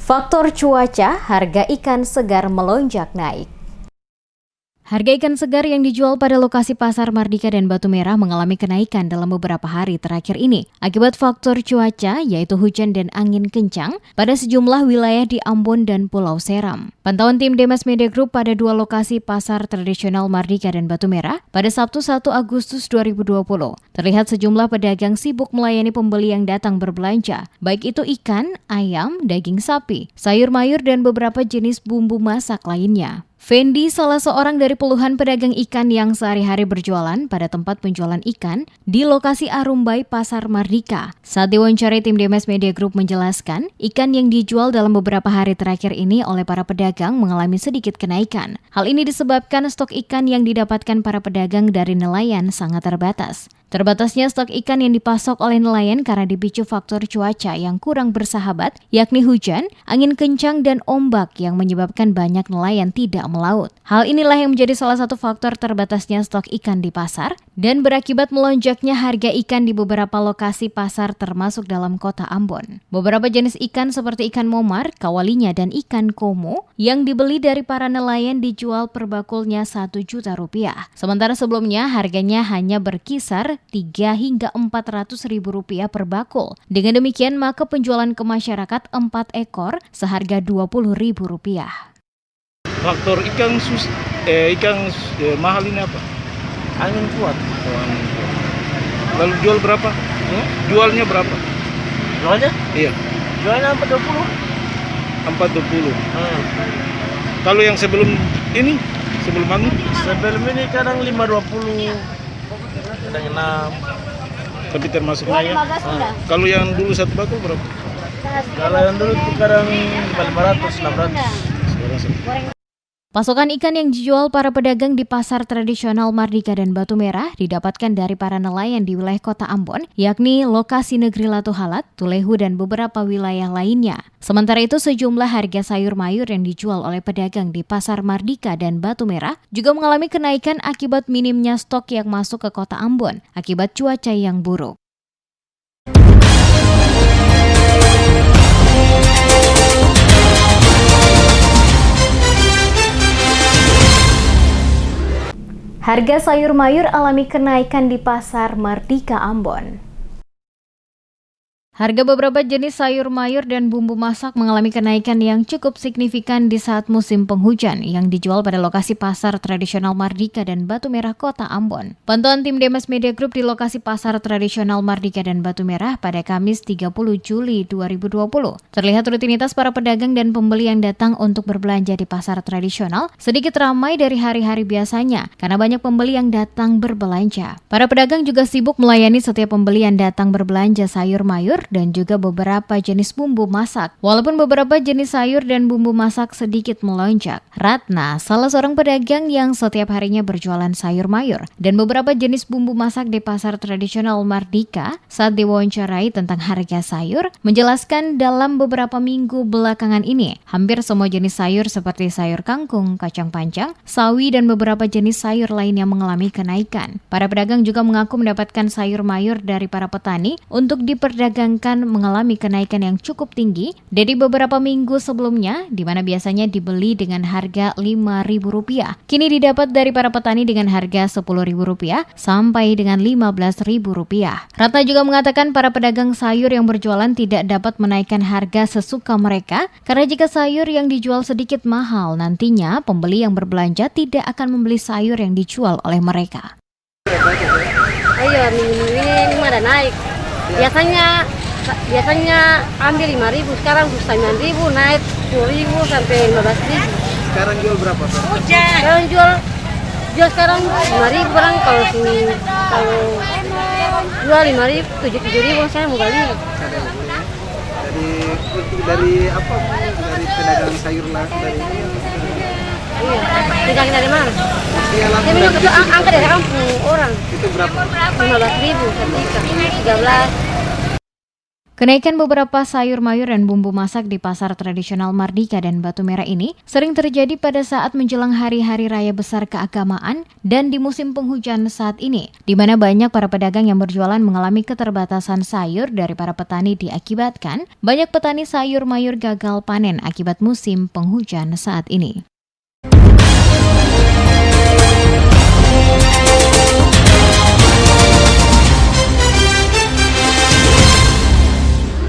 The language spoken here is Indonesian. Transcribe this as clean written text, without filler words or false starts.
Faktor cuaca, harga ikan segar melonjak naik. Harga ikan segar yang dijual pada lokasi Pasar Mardika dan Batu Merah mengalami kenaikan dalam beberapa hari terakhir ini akibat faktor cuaca yaitu hujan dan angin kencang pada sejumlah wilayah di Ambon dan Pulau Seram. Pantauan tim Demes Media Group pada dua lokasi pasar tradisional Mardika dan Batu Merah pada Sabtu 1 Agustus 2020. Terlihat sejumlah pedagang sibuk melayani pembeli yang datang berbelanja, baik itu ikan, ayam, daging sapi, sayur mayur dan beberapa jenis bumbu masak lainnya. Fendi, salah seorang dari puluhan pedagang ikan yang sehari-hari berjualan pada tempat penjualan ikan di lokasi Arumbai Pasar Mardika. Saat diwawancarai tim Demes Media Group menjelaskan, ikan yang dijual dalam beberapa hari terakhir ini oleh para pedagang mengalami sedikit kenaikan. Hal ini disebabkan stok ikan yang didapatkan para pedagang dari nelayan sangat terbatas. Terbatasnya stok ikan yang dipasok oleh nelayan karena dipicu faktor cuaca yang kurang bersahabat, yakni hujan, angin kencang, dan ombak yang menyebabkan banyak nelayan tidak melaut. Hal inilah yang menjadi salah satu faktor terbatasnya stok ikan di pasar dan berakibat melonjaknya harga ikan di beberapa lokasi pasar termasuk dalam kota Ambon. Beberapa jenis ikan seperti ikan momar, kawalinya, dan ikan komo yang dibeli dari para nelayan dijual per bakulnya Rp1.000.000. Sementara sebelumnya harganya hanya berkisar Rp3 hingga Rp400.000 per bakul. Dengan demikian maka penjualan ke masyarakat 4 ekor seharga Rp20.000. Faktor ikan mahal ini apa? Angin kuat. Lalu jual berapa? Jualnya berapa? Jualnya? Iya. Jualnya 420. 420. Kalau yang sebelum ini, sebelum angin? Sebelum ini kadang 520. Kadang 6. Tapi termasuk naik. Kalau yang dulu satu bakul berapa? Kalau yang dulu itu kadang 500, 600. Pasokan ikan yang dijual para pedagang di pasar tradisional Mardika dan Batu Merah didapatkan dari para nelayan di wilayah kota Ambon, yakni lokasi Negeri Latuhalat, Tulehu, dan beberapa wilayah lainnya. Sementara itu sejumlah harga sayur mayur yang dijual oleh pedagang di pasar Mardika dan Batu Merah juga mengalami kenaikan akibat minimnya stok yang masuk ke kota Ambon akibat cuaca yang buruk. Harga sayur mayur alami kenaikan di Pasar Mardika Ambon. Harga beberapa jenis sayur mayur dan bumbu masak mengalami kenaikan yang cukup signifikan di saat musim penghujan yang dijual pada lokasi pasar tradisional Mardika dan Batu Merah kota Ambon. Pantauan tim Demes Media Group di lokasi pasar tradisional Mardika dan Batu Merah pada Kamis 30 Juli 2020. Terlihat rutinitas para pedagang dan pembeli yang datang untuk berbelanja di pasar tradisional sedikit ramai dari hari-hari biasanya karena banyak pembeli yang datang berbelanja. Para pedagang juga sibuk melayani setiap pembeli yang datang berbelanja sayur mayur dan juga beberapa jenis bumbu masak. Walaupun beberapa jenis sayur dan bumbu masak sedikit melonjak, Ratna, salah seorang pedagang yang setiap harinya berjualan sayur mayur dan beberapa jenis bumbu masak di pasar tradisional Mardika, saat diwawancarai tentang harga sayur, menjelaskan dalam beberapa minggu belakangan ini, hampir semua jenis sayur seperti sayur kangkung, kacang panjang, sawi, dan beberapa jenis sayur lainnya mengalami kenaikan. Para pedagang juga mengaku mendapatkan sayur mayur dari para petani untuk diperdagangkan mengalami kenaikan yang cukup tinggi dari beberapa minggu sebelumnya, di mana biasanya dibeli dengan harga Rp5.000. Kini didapat dari para petani dengan harga Rp10.000 sampai dengan Rp15.000. Ratna juga mengatakan para pedagang sayur yang berjualan tidak dapat menaikkan harga sesuka mereka, karena jika sayur yang dijual sedikit mahal, nantinya pembeli yang berbelanja tidak akan membeli sayur yang dijual oleh mereka. Ayo, minggu ini ada naik. Biasanya ambil 5.000, sekarang 9.000, naik 10.000 sampai 15.000. Sekarang jual berapa? Sekarang jual sekarang 5.000 barang, kalau jual 5.000, 7.000 saya mau beli. Dari apa? Dari pedagang sayur lah dari. Iya, tidak dari mana? Iya, Dia minum itu angka dari kampung orang. Itu berapa? 15.000, 13. Kenaikan beberapa sayur mayur dan bumbu masak di pasar tradisional Mardika dan Batu Merah ini sering terjadi pada saat menjelang hari-hari raya besar keagamaan dan di musim penghujan saat ini, di mana banyak para pedagang yang berjualan mengalami keterbatasan sayur dari para petani diakibatkan banyak petani sayur mayur gagal panen akibat musim penghujan saat ini.